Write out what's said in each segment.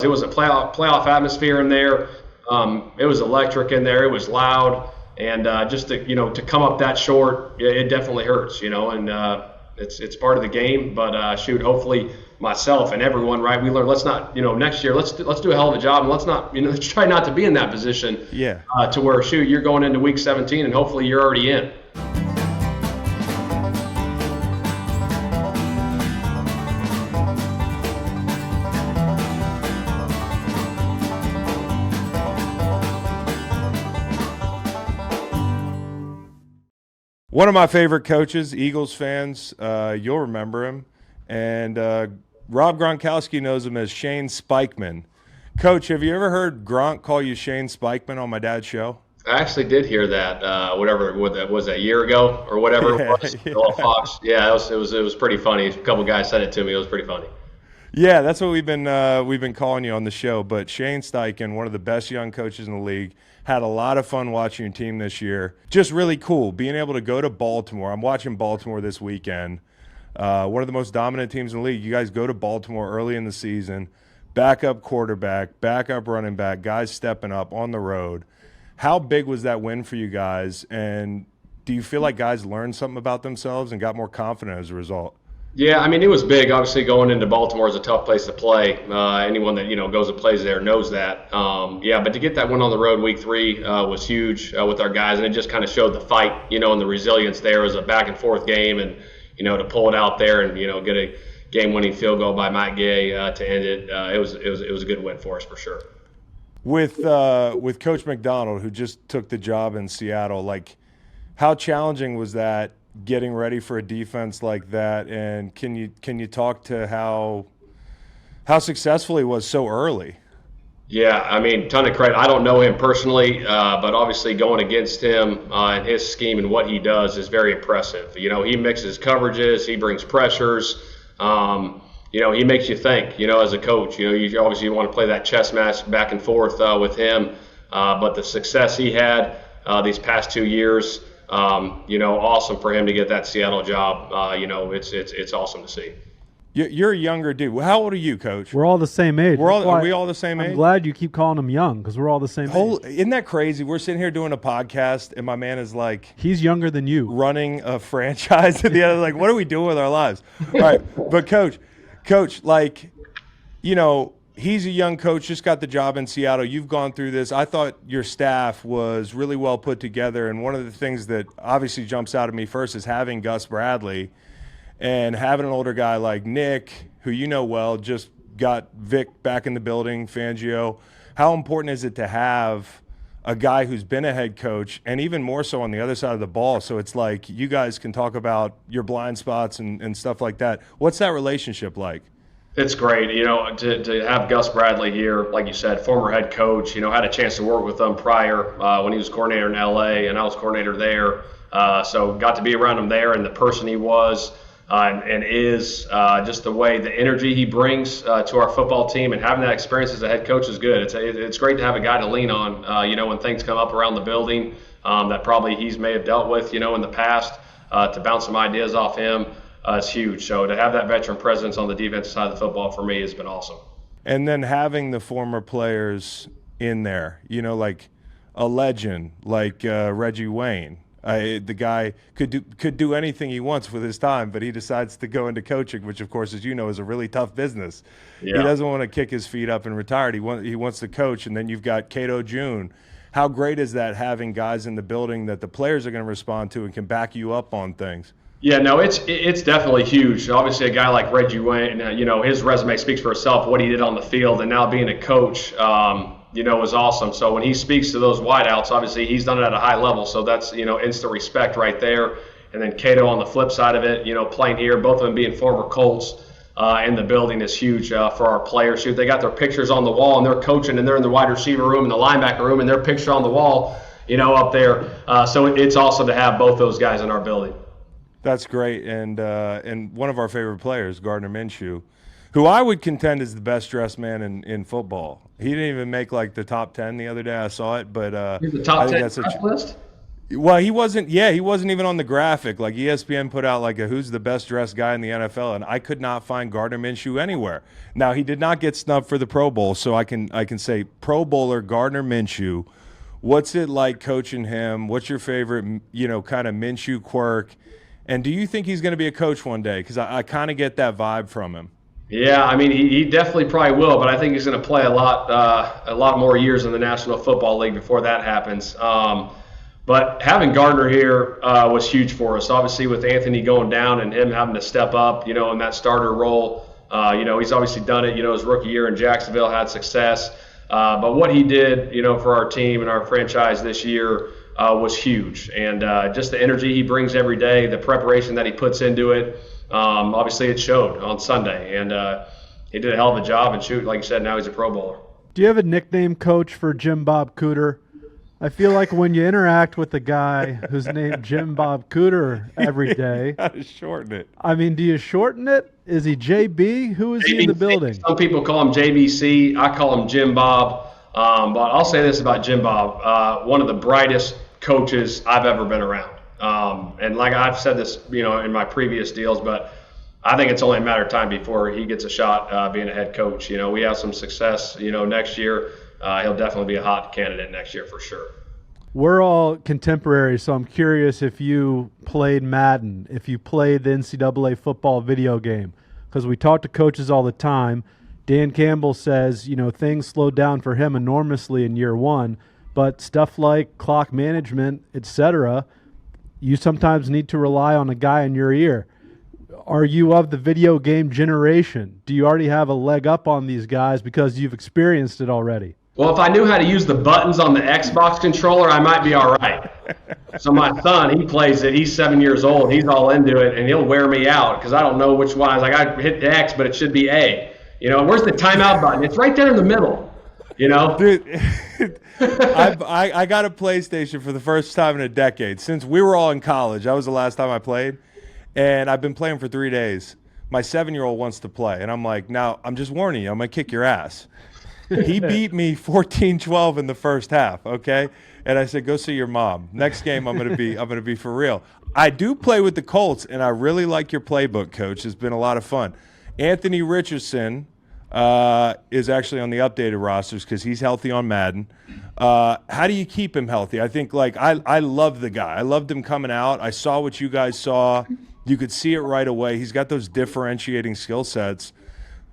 It was a playoff atmosphere in there. It was electric in there. It was loud, and just to come up that short, it definitely hurts, and it's part of the game. But hopefully myself and everyone, right? We learn. Let's not, next year. Let's do a hell of a job, and let's not, let's try not to be in that position. Yeah. To where you're going into week 17, and hopefully you're already in. One of my favorite coaches, Eagles fans, you'll remember him. And Rob Gronkowski knows him as Shane Steichen. Coach, have you ever heard Gronk call you Shane Steichen on my dad's show? I actually did hear that, whatever it was, a year ago or whatever it was. Yeah. Fox. Yeah, it was pretty funny. A couple guys said it to me. It was pretty funny. Yeah, that's what we've been calling you on the show. But Shane Steichen, one of the best young coaches in the league, had a lot of fun watching your team this year. Just really cool being able to go to Baltimore. I'm watching Baltimore this weekend. One of the most dominant teams in the league. You guys go to Baltimore early in the season, backup quarterback, backup running back, guys stepping up on the road. How big was that win for you guys? And do you feel like guys learned something about themselves and got more confident as a result? Yeah, I mean, it was big. Obviously, going into Baltimore is a tough place to play. Anyone that goes and plays there knows that. But to get that win on the road week 3 was huge with our guys, and it just kind of showed the fight, and the resilience there. It was a back and forth game, and to pull it out there and get a game-winning field goal by Mike Gay to end it. It was a good win for us for sure. With Coach McDonald, who just took the job in Seattle, like, how challenging was that? Getting ready for a defense like that, and can you talk to how successful he was so early? Yeah, I mean, ton of credit. I don't know him personally, but obviously going against him and his scheme and what he does is very impressive. He mixes coverages, he brings pressures. He makes you think. As a coach, you obviously want to play that chess match back and forth with him. But the success he had these past 2 years. Awesome for him to get that Seattle job. It's awesome to see. You're a younger dude. How old are you, Coach? We're all the same age. Are we all the same age? I'm glad you keep calling him young because we're all the same age. Isn't that crazy? We're sitting here doing a podcast, and my man is like... He's younger than you. Running a franchise at the end. Like, what are we doing with our lives? All right, but Coach, he's a young coach, just got the job in Seattle. You've gone through this. I thought your staff was really well put together, and one of the things that obviously jumps out at me first is having Gus Bradley and having an older guy like Nick, who well, just got Vic back in the building, Fangio. How important is it to have a guy who's been a head coach, and even more so on the other side of the ball, so it's like you guys can talk about your blind spots and stuff like that? What's that relationship like? It's great, to have Gus Bradley here, like you said, former head coach, had a chance to work with him prior when he was coordinator in LA and I was coordinator there. So got to be around him there and the person he was and is, just the way, the energy he brings to our football team, and having that experience as a head coach is good. It's great to have a guy to lean on, when things come up around the building that probably may have dealt with, in the past, to bounce some ideas off him. It's huge. So to have that veteran presence on the defensive side of the football for me has been awesome. And then having the former players in there, like a legend like Reggie Wayne. The guy could do anything he wants with his time, but he decides to go into coaching, which, of course, as you know, is a really tough business. Yeah. He doesn't want to kick his feet up and retire. He wants to coach. And then you've got Cato June. How great is that, having guys in the building that the players are going to respond to and can back you up on things? Yeah, no, it's definitely huge. Obviously, a guy like Reggie Wayne, his resume speaks for itself, what he did on the field, and now being a coach, is awesome. So when he speaks to those wideouts, obviously he's done it at a high level, so that's, instant respect right there. And then Cato on the flip side of it, playing here, both of them being former Colts in the building is huge for our players. They got their pictures on the wall, and they're coaching, and they're in the wide receiver room and the linebacker room, and their picture on the wall, up there. So it's awesome to have both those guys in our building. That's great, and one of our favorite players, Gardner Minshew, who I would contend is the best dressed man in football. He didn't even make like the top 10 the other day. I saw it, but he's the top 10 list. Well, he wasn't. Yeah, he wasn't even on the graphic. Like ESPN put out like a who's the best dressed guy in the NFL, and I could not find Gardner Minshew anywhere. Now he did not get snubbed for the Pro Bowl, so I can say Pro Bowler Gardner Minshew. What's it like coaching him? What's your favorite, kind of Minshew quirk? And do you think he's going to be a coach one day? Because I kind of get that vibe from him. Yeah, I mean, he definitely probably will, but I think he's going to play a lot more years in the National Football League before that happens. But having Gardner here was huge for us. Obviously, with Anthony going down and him having to step up, in that starter role. He's obviously done it. His rookie year in Jacksonville had success. But what he did, for our team and our franchise this year was huge. And just the energy he brings every day, the preparation that he puts into it, obviously it showed on Sunday. And he did a hell of a job. And shoot, like you said, now he's a Pro Bowler. Do you have a nickname, Coach, for Jim Bob Cooter? I feel like when you interact with a guy who's named Jim Bob Cooter every day. You gotta shorten it. I mean, do you shorten it? Is he JB? Who is he in the building? Some people call him JBC. I call him Jim Bob. But I'll say this about Jim Bob. One of the brightest coaches I've ever been around. And like I've said this, in my previous deals, but I think it's only a matter of time before he gets a shot being a head coach. We have some success, next year. He'll definitely be a hot candidate next year for sure. We're all contemporaries, so I'm curious if you played Madden, if you played the NCAA football video game, because we talk to coaches all the time. Dan Campbell says, things slowed down for him enormously in year one, but stuff like clock management, etc., you sometimes need to rely on a guy in your ear. Are you of the video game generation? Do you already have a leg up on these guys because you've experienced it already? Well, if I knew how to use the buttons on the Xbox controller, I might be all right. So my son, he plays it. He's 7 years old. He's all into it, and he'll wear me out because I don't know which one. I was like, I hit X, but it should be A. Where's the timeout button? It's right there in the middle. Dude, I got a PlayStation for the first time in a decade. Since we were all in college, that was the last time I played, and I've been playing for 3 days. My 7-year-old wants to play, and I'm like, now, I'm just warning you, I'm going to kick your ass. He beat me 14-12 in the first half, okay? And I said, go see your mom. Next game, I'm gonna be for real. I do play with the Colts, and I really like your playbook, Coach. It's been a lot of fun. Anthony Richardson is actually on the updated rosters because he's healthy on Madden. How do you keep him healthy? I think, I love the guy. I loved him coming out. I saw what you guys saw. You could see it right away. He's got those differentiating skill sets.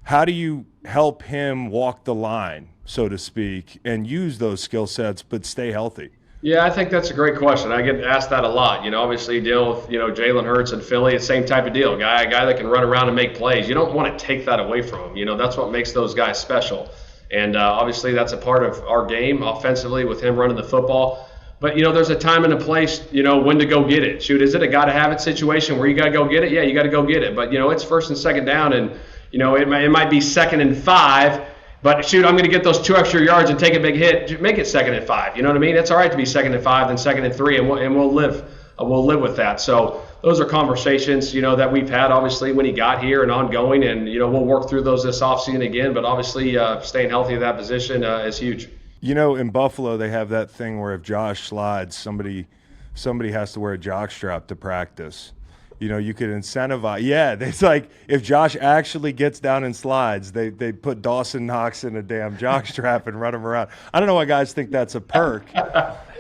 How do you help him walk the line, so to speak, and use those skill sets but stay healthy? Yeah, I think that's a great question. I get asked that a lot. Obviously dealing with, Jalen Hurts and Philly, it's the same type of deal. A guy that can run around and make plays. You don't want to take that away from him. That's what makes those guys special. And obviously that's a part of our game offensively with him running the football. But, there's a time and a place, when to go get it. Shoot, is it a got-to-have-it situation where you got to go get it? Yeah, you got to go get it. But, it's first and second down, and it might be 2nd and 5, but shoot, I'm going to get those 2 extra yards and take a big hit. Make it 2nd and 5. You know what I mean? It's all right to be 2nd and 5 than 2nd and 3, and we'll live with that. So those are conversations, that we've had obviously when he got here and ongoing, and we'll work through those this offseason again. But obviously, staying healthy in that position is huge. In Buffalo, they have that thing where if Josh slides, somebody has to wear a jockstrap to practice. You could incentivize. Yeah, it's like if Josh actually gets down and slides, they put Dawson Knox in a damn jockstrap and run him around. I don't know why guys think that's a perk,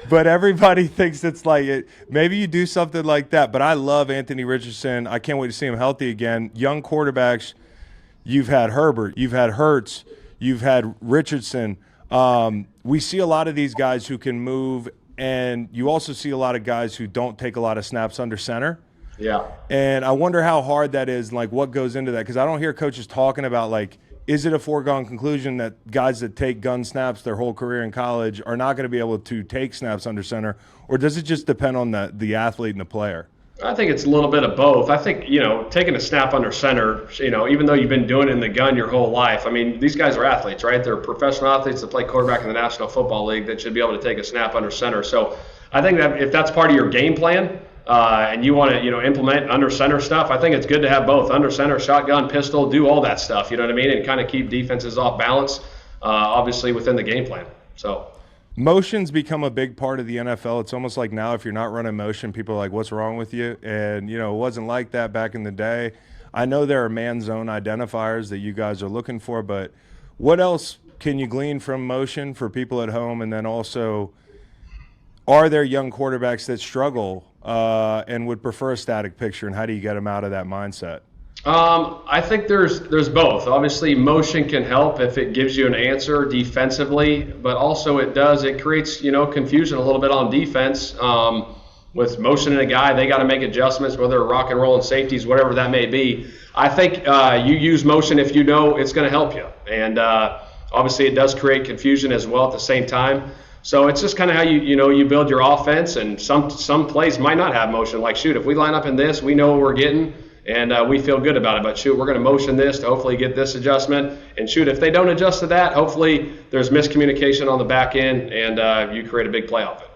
but everybody thinks it's like it. Maybe you do something like that. But I love Anthony Richardson. I can't wait to see him healthy again. Young quarterbacks, you've had Herbert, you've had Hurts, you've had Richardson. We see a lot of these guys who can move, and you also see a lot of guys who don't take a lot of snaps under center. Yeah. And I wonder how hard that is, and what goes into that, because I don't hear coaches talking about is it a foregone conclusion that guys that take gun snaps their whole career in college are not going to be able to take snaps under center, or does it just depend on the athlete and the player? I think it's a little bit of both. I think, taking a snap under center, even though you've been doing it in the gun your whole life, I mean, these guys are athletes, right? They're professional athletes that play quarterback in the National Football League that should be able to take a snap under center. So I think that if that's part of your game plan, and you want to, implement under center stuff, I think it's good to have both under center, shotgun, pistol, do all that stuff, you know what I mean, and kind of keep defenses off balance, obviously within the game plan. So Motion's become a big part of the NFL. It's almost like now if you're not running motion, people are like, what's wrong with you? And, it wasn't like that back in the day. I know there are man zone identifiers that you guys are looking for, but what else can you glean from motion for people at home? And then also, are there young quarterbacks that struggle and would prefer a static picture, and how do you get them out of that mindset? I think there's both. Obviously, motion can help if it gives you an answer defensively, but also it creates confusion a little bit on defense. With motion in a guy, they got to make adjustments, whether rock and roll and safeties, whatever that may be. I think you use motion if you know it's going to help you, and obviously it does create confusion as well at the same time. So it's just kind of how you build your offense, and some plays might not have motion. Like, shoot, if we line up in this, we know what we're getting. And we feel good about it. But shoot, we're going to motion this to hopefully get this adjustment. And shoot, if they don't adjust to that, hopefully there's miscommunication on the back end, and you create a big play off it.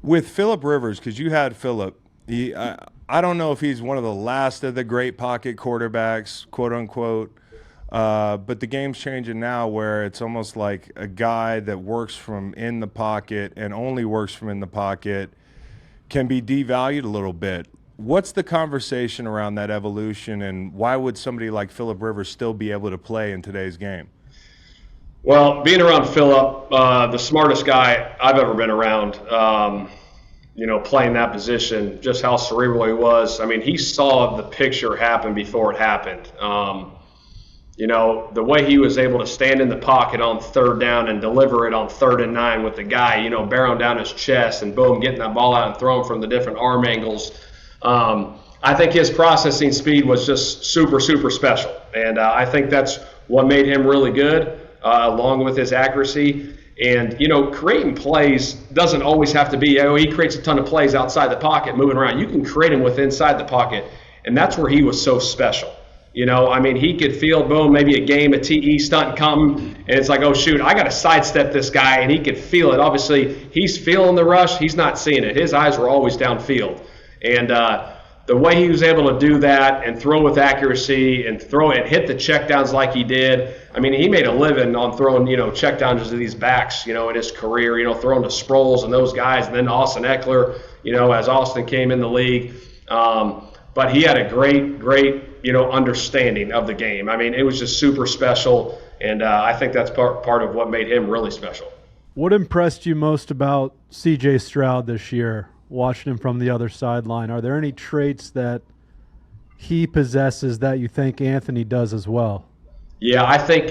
With Phillip Rivers, because you had Phillip, I don't know if he's one of the last of the great pocket quarterbacks, quote unquote. But the game's changing now where it's almost like a guy that works from in the pocket and only works from in the pocket can be devalued a little bit. What's the conversation around that evolution, and why would somebody like Phillip Rivers still be able to play in today's game? Well, being around Phillip, the smartest guy I've ever been around, playing that position, just how cerebral he was. I mean, he saw the picture happen before it happened. The way he was able to stand in the pocket on third down and deliver it on 3rd and 9 with the guy, barreling down his chest and boom, getting that ball out and throwing from the different arm angles. I think his processing speed was just super, super special. And I think that's what made him really good, along with his accuracy. And, creating plays doesn't always have to be, he creates a ton of plays outside the pocket, moving around. You can create them with inside the pocket. And that's where he was so special. He could feel, boom, maybe a game, a TE stunt coming, and it's like, oh, shoot, I got to sidestep this guy, and he could feel it. Obviously, he's feeling the rush. He's not seeing it. His eyes were always downfield. And the way he was able to do that and throw with accuracy and hit the checkdowns like he did, he made a living on throwing, checkdowns to these backs, in his career, throwing to Sproles and those guys, and then Austin Eckler, as Austin came in the league. But he had a great, understanding of the game. It was just super special, and I think that's part of what made him really special. What impressed you most about C.J. Stroud this year, watching him from the other sideline? Are there any traits that he possesses that you think Anthony does as well? Yeah, I think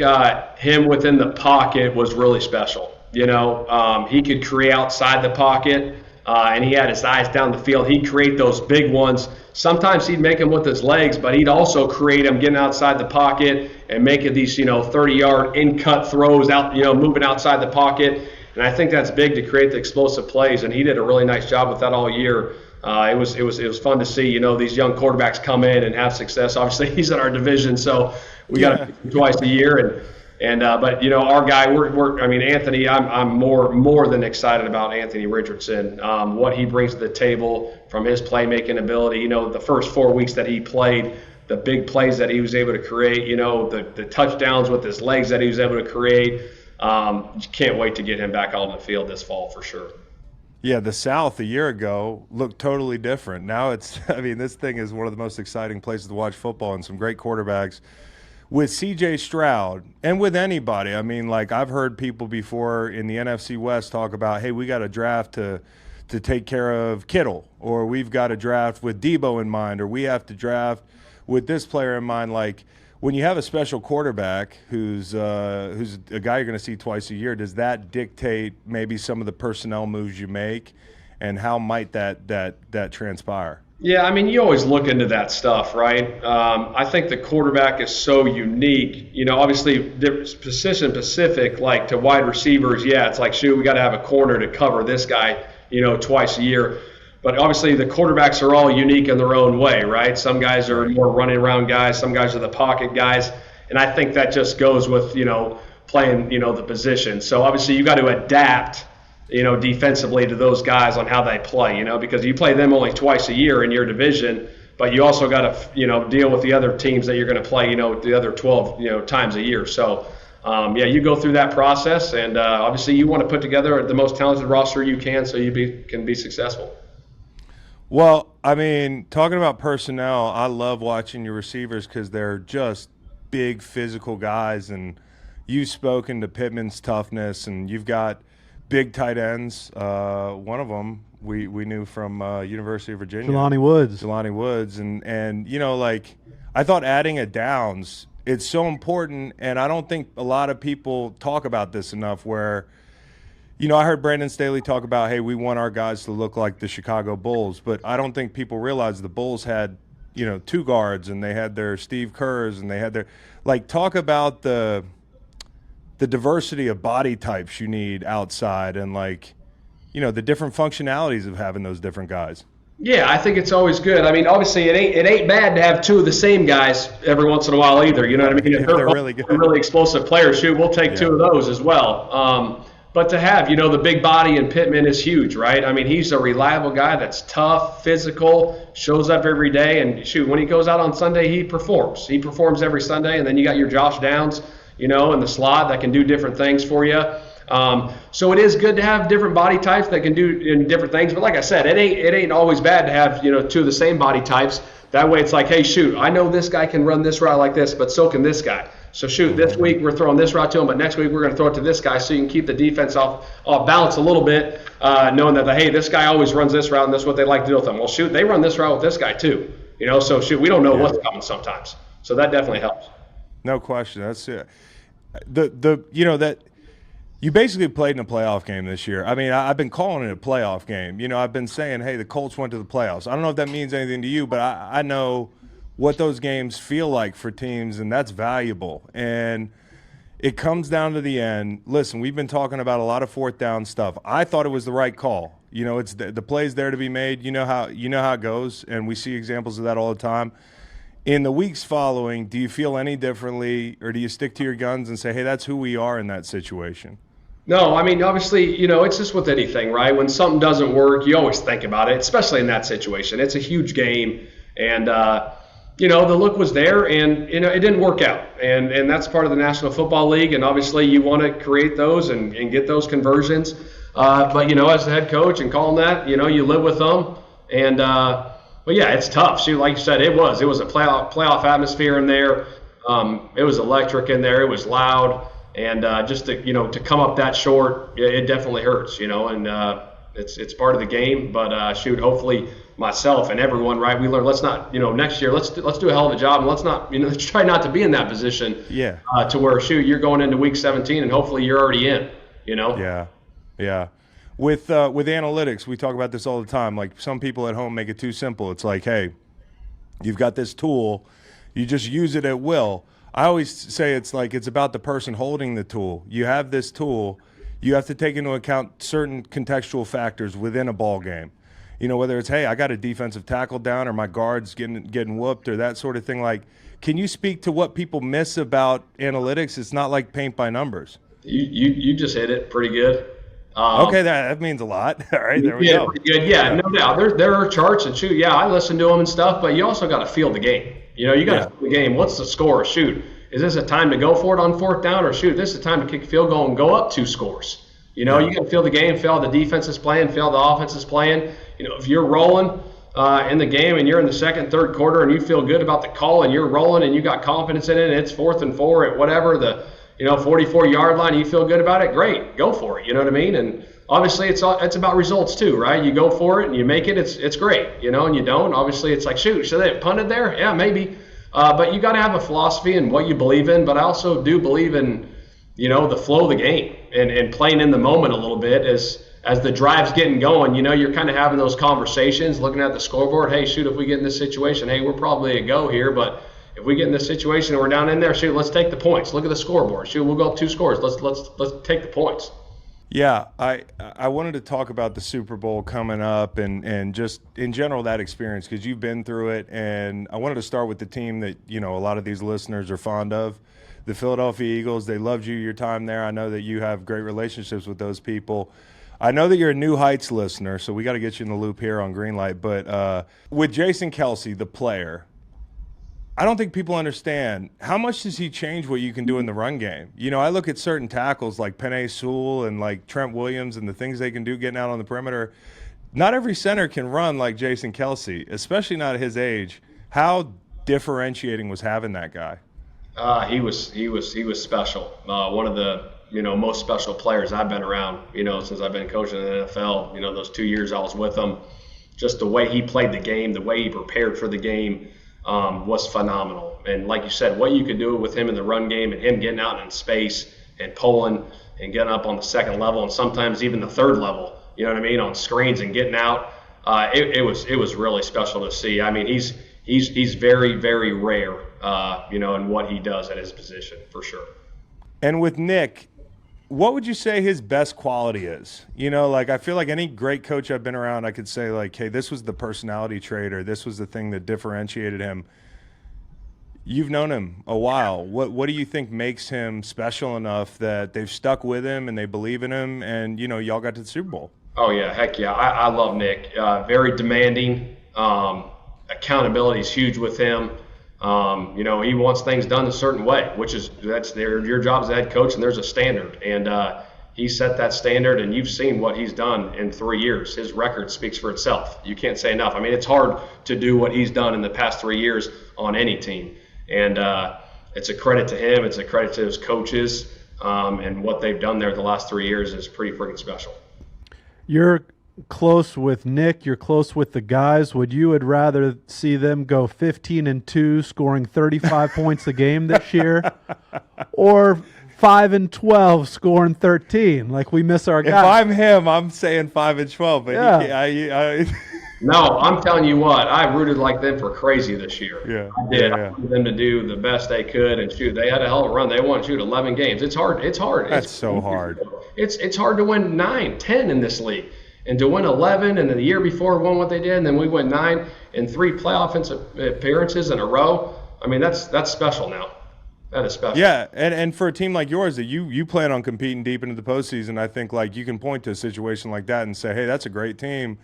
him within the pocket was really special. He could create outside the pocket, and he had his eyes down the field. He'd create those big ones. Sometimes he'd make them with his legs, but he'd also create them getting outside the pocket and making these, 30-yard in-cut throws out, moving outside the pocket. And I think that's big to create the explosive plays, and he did a really nice job with that all year. It was fun to see, these young quarterbacks come in and have success. Obviously, he's in our division, so we got to pick him twice a year. But our guy, Anthony, I'm more than excited about Anthony Richardson. What he brings to the table from his playmaking ability. The first 4 weeks that he played, the big plays that he was able to create. The touchdowns with his legs that he was able to create. Can't wait to get him back out on the field this fall for sure. Yeah, the South a year ago looked totally different. Now this thing is one of the most exciting places to watch football, and some great quarterbacks. With C.J. Stroud, and with anybody, I've heard people before in the NFC West talk about, hey, we got a draft to take care of Kittle, or we've got a draft with Debo in mind, or we have to draft with this player in mind. Like, when you have a special quarterback who's a guy you're going to see twice a year, does that dictate maybe some of the personnel moves you make, and how might that transpire? Yeah, you always look into that stuff, right? I think the quarterback is so unique. Obviously, position specific, like to wide receivers, yeah, it's like, shoot, we got to have a corner to cover this guy, twice a year. But obviously, the quarterbacks are all unique in their own way, right? Some guys are more running around guys. Some guys are the pocket guys. And I think that just goes with, playing, the position. So obviously, you got to adapt, defensively to those guys on how they play, because you play them only twice a year in your division, but you also got to, deal with the other teams that you're going to play, the other 12, times a year. So yeah, you go through that process, and obviously you want to put together the most talented roster you can so you can be successful. Well, I mean, talking about personnel, I love watching your receivers because they're just big physical guys, and you've spoken to Pittman's toughness, and you've got big tight ends. One of them we knew from University of Virginia, Jelani Woods, and you know, like, I thought adding a Downs, it's so important, and I don't think a lot of people talk about this enough. Where, you know, I heard Brandon Staley talk about, hey, we want our guys to look like the Chicago Bulls, but I don't think people realize the Bulls had, you know, two guards, and they had their Steve Kerrs, and they had their, like, talk about the diversity of body types you need outside, and, like, you know, the different functionalities of having those different guys. Yeah, I think it's always good. I mean, obviously, it ain't bad to have two of the same guys every once in a while either. You know what I mean? If they're really good, really explosive players, shoot, we'll take two of those as well. But to have, you know, the big body in Pittman is huge, right? I mean, he's a reliable guy that's tough, physical, shows up every day, and shoot, when he goes out on Sunday, he performs. He performs every Sunday, and then you got your Josh Downs, you know, in the slot that can do different things for you. So it is good to have different body types that can do different things. But like I said, it ain't always bad to have, you know, two of the same body types. That way it's like, hey, shoot, I know this guy can run this route like this, but so can this guy. So shoot, this week we're throwing this route to him, but next week we're going to throw it to this guy, so you can keep the defense off balance a little bit, knowing that, hey, this guy always runs this route, and that's what they like to do with him. Well, shoot, they run this route with this guy too. You know, so shoot, we don't know what's coming sometimes. So that definitely helps. No question. That's it. You know, that you basically played in a playoff game this year. I mean, I've been calling it a playoff game. You know, I've been saying, hey, the Colts went to the playoffs. I don't know if that means anything to you, but I know what those games feel like for teams, and that's valuable. And it comes down to the end. Listen, we've been talking about a lot of fourth down stuff. I thought it was the right call. You know, it's the play's there to be made. You know how it goes, and we see examples of that all the time. In the weeks following, do you feel any differently, or do you stick to your guns and say, hey, that's who we are in that situation? No, I mean, obviously, you know, it's just with anything, right? When something doesn't work, you always think about it, especially in that situation. It's a huge game, and you know, the look was there, and, you know, it didn't work out. And that's part of the National Football League, and obviously you want to create those and get those conversions. But, you know, as the head coach and calling that, you know, you live with them. And, but, yeah, it's tough. Shoot, like you said, it was a playoff atmosphere in there. It was electric in there. It was loud. And just to, you know, to come up that short, it definitely hurts, you know, and it's part of the game. But, shoot, hopefully – myself and everyone, right? We learn. Let's not, you know, next year. Let's do a hell of a job, and let's not, you know, let's try not to be in that position. Yeah. To where, shoot, you're going into week 17, and hopefully you're already in. You know. Yeah. Yeah. With analytics, we talk about this all the time. Like, some people at home make it too simple. It's like, hey, you've got this tool, you just use it at will. I always say it's like it's about the person holding the tool. You have this tool, you have to take into account certain contextual factors within a ball game. You know, whether it's, hey, I got a defensive tackle down, or my guard's getting whooped, or that sort of thing. Like, can you speak to what people miss about analytics? It's not like paint by numbers. You just hit it pretty good. Okay, that means a lot. All right, there we go. Pretty good. Yeah, no doubt. There are charts, and shoot, yeah, I listen to them and stuff, but you also got to feel the game. You know, you got to feel the game. What's the score? Shoot, is this a time to go for it on fourth down, or shoot, this is a time to kick a field goal and go up 2 scores? You know, you got to feel the game, feel how the defense is playing, feel how the offense is playing. You know, if you're rolling in the game and you're in the second, third quarter and you feel good about the call and you're rolling and you got confidence in it and it's 4th and 4 at whatever the, you know, 44-yard line, and you feel good about it, great, go for it. You know what I mean? And obviously it's about results too, right? You go for it and you make it, it's great. You know, and you don't, obviously it's like, shoot, should they have punted there? Yeah, maybe. But you got to have a philosophy and what you believe in. But I also do believe in, you know, the flow of the game and playing in the moment a little bit as the drive's getting going. You know, you're kind of having those conversations, looking at the scoreboard. Hey, shoot, if we get in this situation, hey, we're probably a go here. But if we get in this situation and we're down in there, shoot, let's take the points. Look at the scoreboard. Shoot, we'll go up 2 scores. Let's take the points. Yeah, I wanted to talk about the Super Bowl coming up and just in general that experience, because you've been through it. And I wanted to start with the team that, you know, a lot of these listeners are fond of, the Philadelphia Eagles. They loved your time there. I know that you have great relationships with those people. I know that you're a New Heights listener, so we got to get you in the loop here on Greenlight. But with Jason Kelce, the player, I don't think people understand how much does he change what you can do in the run game. You know, I look at certain tackles like Penei Sewell and like Trent Williams and the things they can do getting out on the perimeter. Not every center can run like Jason Kelsey, especially not at his age. How differentiating was having that guy? He was special. One of the most special players I've been around. Since I've been coaching in the NFL. Those 2 years I was with him. Just the way he played the game, the way he prepared for the game, was phenomenal. And like you said, what you could do with him in the run game and him getting out in space and pulling and getting up on the second level and sometimes even the third level. You know what I mean, on screens and getting out. It was really special to see. I mean, he's very, very rare, in what he does at his position, for sure. And with Nick, what would you say his best quality is? I feel like any great coach I've been around, I could say like, hey, this was the personality trait or this was the thing that differentiated him. You've known him a while. What do you think makes him special enough that they've stuck with him and they believe in him and, y'all got to the Super Bowl? Oh, yeah. Heck yeah. I love Nick. Very demanding. Accountability is huge with him. He wants things done a certain way, that's your job as a head coach, and there's a standard. And he set that standard, and you've seen what he's done in 3 years. His record speaks for itself. You can't say enough. I mean, it's hard to do what he's done in the past 3 years on any team. And it's a credit to him. It's a credit to his coaches. And what they've done there the last 3 years is pretty freaking special. You're close with Nick. You're close with the guys. Would rather see them go 15-2, scoring 35 points a game this year, or 5-12, scoring 13? Like, we miss our guy. If I'm him, I'm saying 5-12. But yeah. No, I'm telling you what, I rooted like them for crazy this year. Yeah, I did. Yeah. I wanted them to do the best they could and shoot. They had a hell of a run. They wanted to shoot 11 games. It's hard. That's so hard. It's hard to win 9, 10 in this league. And to win 11, and then the year before won what they did, and then we win 9 in 3 playoff appearances in a row. I mean, that's special now. That is special. Yeah, and for a team like yours that you plan on competing deep into the postseason, I think like you can point to a situation like that and say, hey, that's a great team.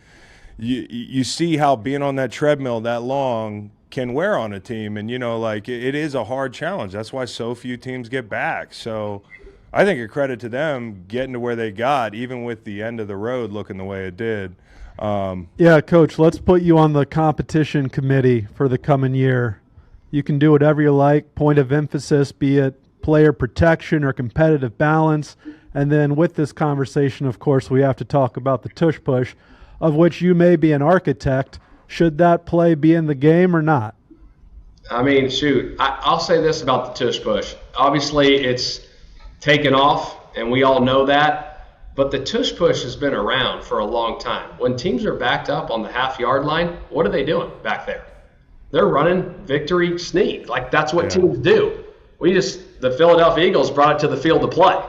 You see how being on that treadmill that long can wear on a team, and it is a hard challenge. That's why so few teams get back. So I think a credit to them getting to where they got, even with the end of the road looking the way it did. Yeah, Coach, let's put you on the competition committee for the coming year. You can do whatever you like, point of emphasis, be it player protection or competitive balance. And then with this conversation, of course, we have to talk about the tush push, of which you may be an architect. Should that play be in the game or not? I mean, shoot, I'll say this about the tush push. Obviously, it's taken off, and we all know that. But the tush push has been around for a long time. When teams are backed up on the half-yard line, what are they doing back there? They're running victory sneak. Like, that's what teams do. The Philadelphia Eagles brought it to the field to play.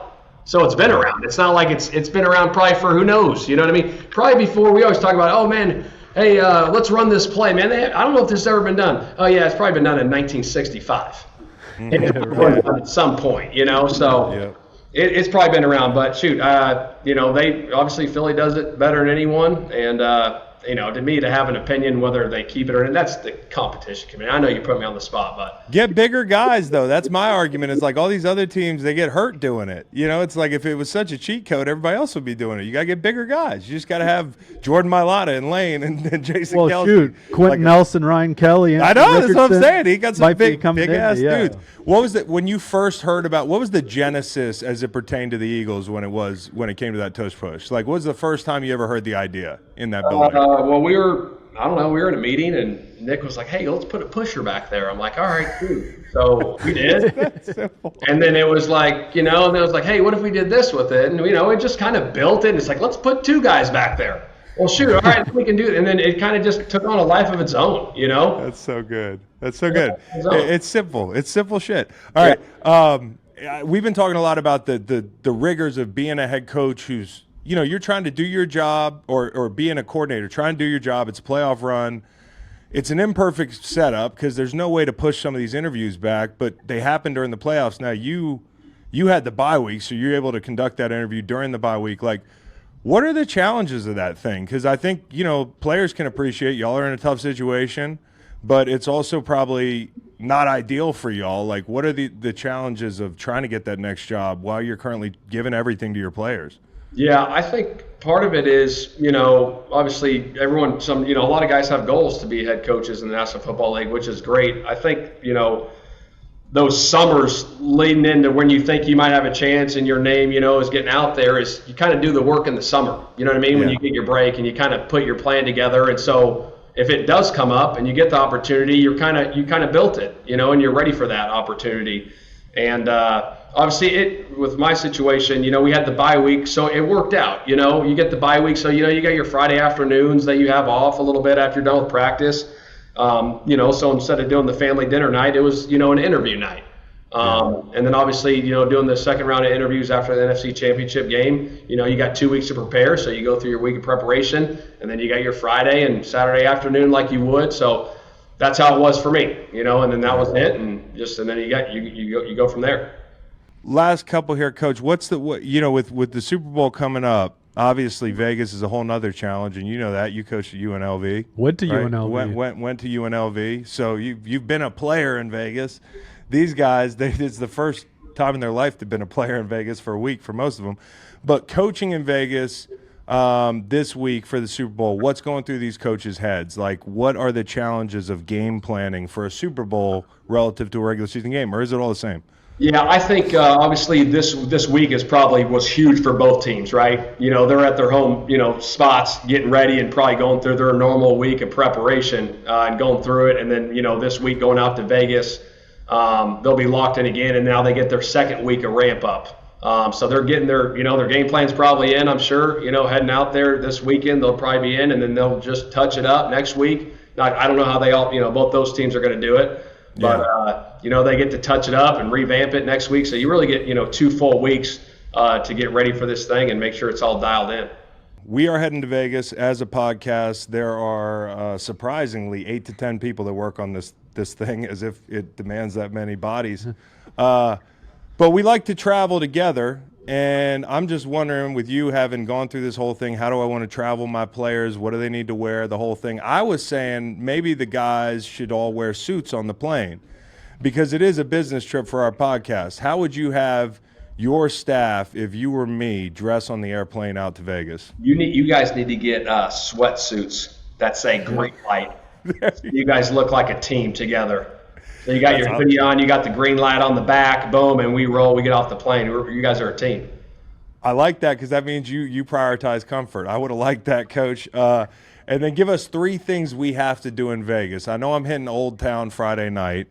So it's been around. It's not like it's been around probably for who knows. You know what I mean? Probably before we always talk about, oh, man, hey, let's run this play. Man, I don't know if this has ever been done. Oh, yeah, it's probably been done in 1965. At some point, So it's probably been around. But, shoot, they obviously Philly does it better than anyone. And, to me, to have an opinion whether they keep it or not, that's the competition committee. I know you put me on the spot, but get bigger guys, though. That's my argument. It's like all these other teams, they get hurt doing it. It's like if it was such a cheat code, everybody else would be doing it. You got to get bigger guys. You just got to have Jordan Mailata and Lane and Jason Kelce. Well, shoot, Quentin Nelson, Ryan Kelly. I know, that's what I'm saying. He got some big ass yeah. dudes. What was when you first heard about? What was the genesis as it pertained to the Eagles when it came to that tush push? Like, what was the first time you ever heard the idea in that building? Well, we were in a meeting, and Nick was like, hey, let's put a pusher back there. I'm like, all right, cool. So we did. And then it was like, and then it was like, hey, what if we did this with it? And, it just kind of built it. It's like, let's put 2 guys back there. Well, shoot, all right, we can do it. And then it kind of just took on a life of its own, That's so good. It's simple. It's simple shit. All right. We've been talking a lot about the rigors of being a head coach who's, you're trying to do your job or being a coordinator, trying to do your job. It's a playoff run. It's an imperfect setup because there's no way to push some of these interviews back, but they happen during the playoffs. Now, you had the bye week, so you're able to conduct that interview during the bye week. Like, what are the challenges of that thing? Because I think, players can appreciate y'all are in a tough situation, but it's also probably not ideal for y'all. Like, what are the challenges of trying to get that next job while you're currently giving everything to your players? Yeah, I think part of it is, obviously a lot of guys have goals to be head coaches in the National Football League, which is great. I think, those summers leading into when you think you might have a chance and your name, is getting out there, is you kind of do the work in the summer. You know what I mean? Yeah. When you get your break and you kind of put your plan together. And so if it does come up and you get the opportunity, you kind of built it, and you're ready for that opportunity. And obviously, with my situation, we had the bye week, so it worked out. You get the bye week, so you got your Friday afternoons that you have off a little bit after you're done with practice. So instead of doing the family dinner night, it was an interview night. And then obviously, doing the second round of interviews after the NFC Championship game, you got 2 weeks to prepare, so you go through your week of preparation, and then you got your Friday and Saturday afternoon like you would. So that's how it was for me, and then that was it, and then you go from there. Last couple here, Coach. With the Super Bowl coming up, obviously Vegas is a whole nother challenge, and you know that. You coached at UNLV. Went to right? UNLV. Went to UNLV. So you've been a player in Vegas. These guys, it's the first time in their life they've been a player in Vegas for a week for most of them. But coaching in Vegas this week for the Super Bowl, what's going through these coaches' heads? Like, what are the challenges of game planning for a Super Bowl relative to a regular season game, or is it all the same? Yeah, I think obviously this week was huge for both teams, right? They're at their home, spots getting ready and probably going through their normal week of preparation and going through it. And then, this week going out to Vegas, they'll be locked in again, and now they get their second week of ramp up. So they're getting their game plan's probably in, I'm sure, heading out there this weekend, they'll probably be in, and then they'll just touch it up next week. I don't know how they all, both those teams are going to do it. But, they get to touch it up and revamp it next week. So you really get, 2 full weeks to get ready for this thing and make sure it's all dialed in. We are heading to Vegas as a podcast. There are surprisingly 8 to 10 people that work on this thing, as if it demands that many bodies. But we like to travel together. And I'm just wondering, with you having gone through this whole thing, how do I want to travel my players? What do they need to wear? The whole thing. I was saying maybe the guys should all wear suits on the plane because it is a business trip for our podcast. How would you have your staff, if you were me, dress on the airplane out to Vegas? You guys need to get sweatsuits that say green light. You guys look like a team together. So you got your hoodie on, you got the green light on the back, boom, and we roll, we get off the plane. You guys are a team. I like that because that means you prioritize comfort. I would have liked that, Coach. And then give us 3 things we have to do in Vegas. I know I'm hitting Old Town Friday night.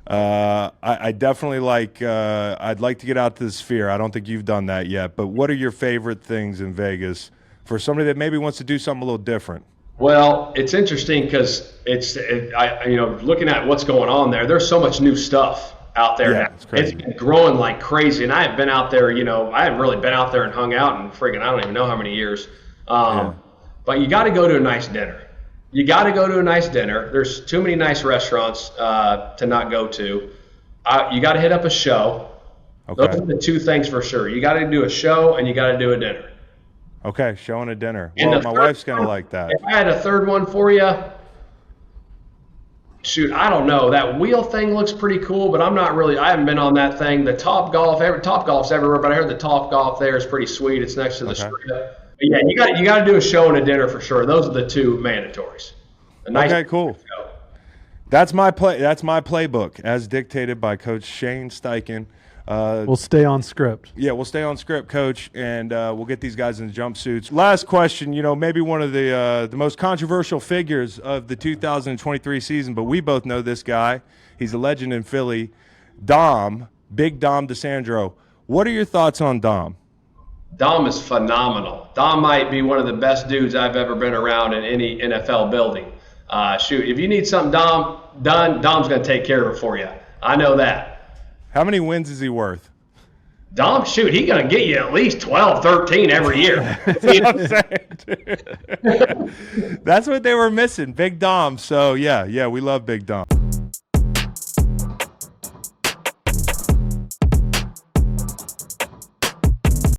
I definitely I'd like to get out to the Sphere. I don't think you've done that yet. But what are your favorite things in Vegas for somebody that maybe wants to do something a little different? Well, it's interesting because looking at what's going on there, there's so much new stuff out there now. It's been growing like crazy, and I haven't been out there, I haven't really been out there and hung out in I don't even know how many years. But you got to go to a nice dinner. There's too many nice restaurants to not go to. You got to hit up a show. Okay. Those are the 2 things for sure. You got to do a show and you got to do a dinner. Okay, show and a dinner. Well, my wife's going to like that. If I had a third one for you, shoot, I don't know. That wheel thing looks pretty cool, but I haven't been on that thing. The Topgolf's everywhere, but I heard the Topgolf there is pretty sweet. It's next to the Strip. But yeah, you got to do a show and a dinner for sure. Those are the 2 mandatories. Okay, cool. Show. That's my playbook, as dictated by Coach Shane Steichen. We'll stay on script. Yeah, we'll stay on script, Coach, and we'll get these guys in jumpsuits. Last question, maybe one of the most controversial figures of the 2023 season, but we both know this guy. He's a legend in Philly. Big Dom DeSandro. What are your thoughts on Dom? Dom is phenomenal. Dom might be one of the best dudes I've ever been around in any NFL building. If you need something done, Dom's going to take care of it for you. I know that. How many wins is he worth? Dom, he's going to get you at least 12, 13 every year. That's what I'm saying. That's what they were missing, Big Dom. So, yeah, we love Big Dom.